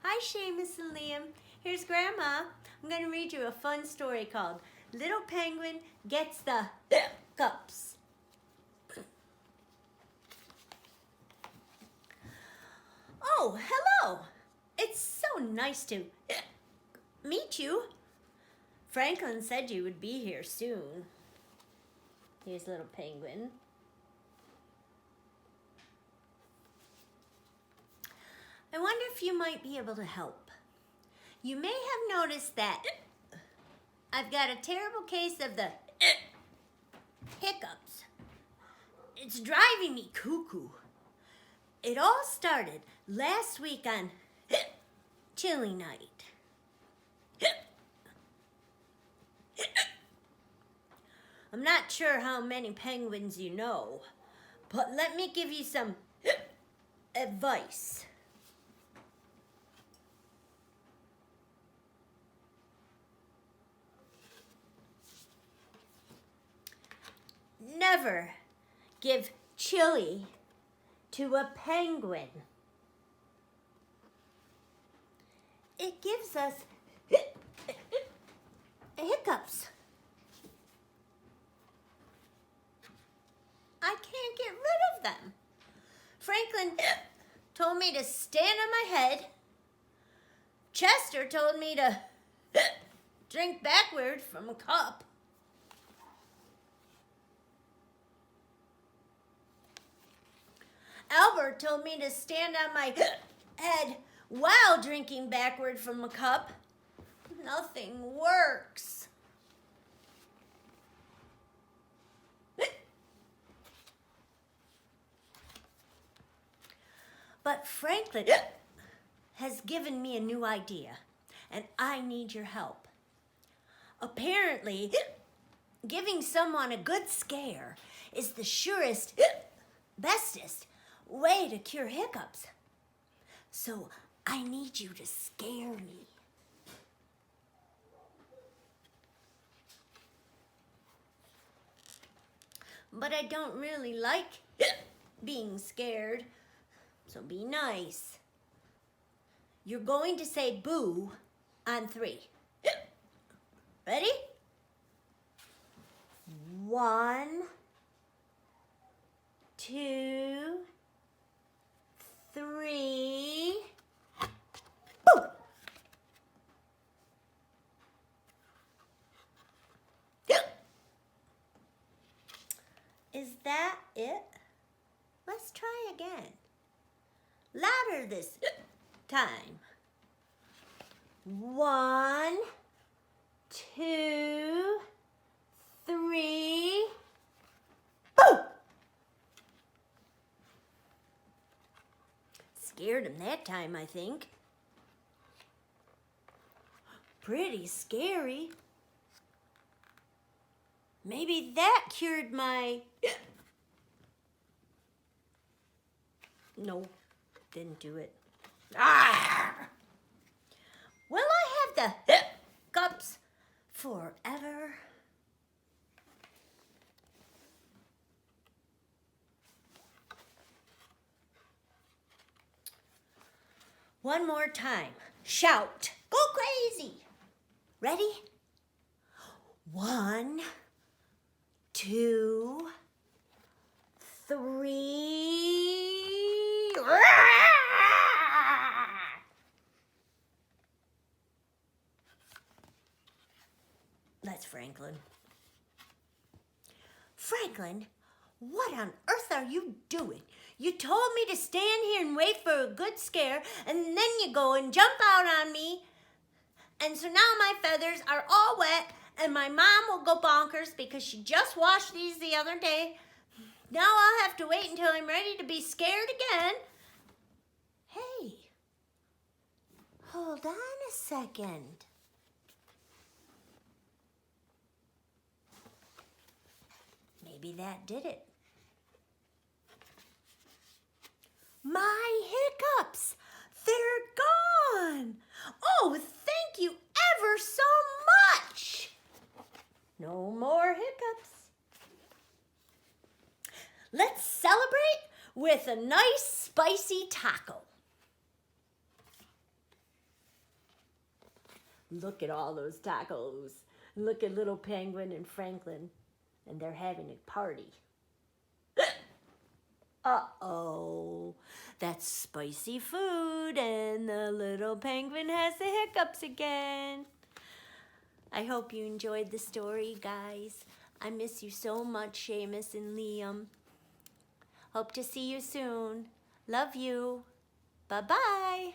Hi, Seamus and Liam. Here's Grandma. I'm going to read you a fun story called Little Penguin Gets the Hiccups. Oh, hello. It's so nice to meet you. Franklin said you would be here soon. Here's Little Penguin. I wonder if you might be able to help. You may have noticed that I've got a terrible case of the hiccups. It's driving me cuckoo. It all started last week on chilly night. I'm not sure how many penguins you know, but let me give you some advice. Never give chili to a penguin. It gives us hiccups. I can't get rid of them. Franklin told me to stand on my head. Chester told me to drink backward from a cup. Albert told me to stand on my head while drinking backward from a cup. Nothing works. But Franklin has given me a new idea, and I need your help. Apparently, giving someone a good scare is the surest, bestest way to cure hiccups. So I need you to scare me. But I don't really like being scared, so be nice. You're going to say boo on 3. Ready? 1, 2, 3. Boo! Is that it? Let's try again. Louder this time. 1, 2, 3. Boo! Scared him that time, I think. Pretty scary. Maybe that cured my... No, didn't do it. Ah! Will I have the hiccups forever? One more time. Shout. Go crazy. Ready? 1, 2, 3. That's Franklin. Franklin, what on earth are you doing? You told me to stand here and wait for a good scare, and then you go and jump out on me. And so now my feathers are all wet, and my mom will go bonkers because she just washed these the other day. Now I'll have to wait until I'm ready to be scared again. Hey, hold on a second. Maybe that did it. My hiccups, they're gone. Oh, thank you ever so much. No more hiccups. Let's celebrate with a nice spicy taco. Look at all those tacos. Look at little Penguin and Franklin, and they're having a party. Uh-oh, that's spicy food, and the little penguin has the hiccups again. I hope you enjoyed the story, guys. I miss you so much, Seamus and Liam. Hope to see you soon. Love you. Bye-bye.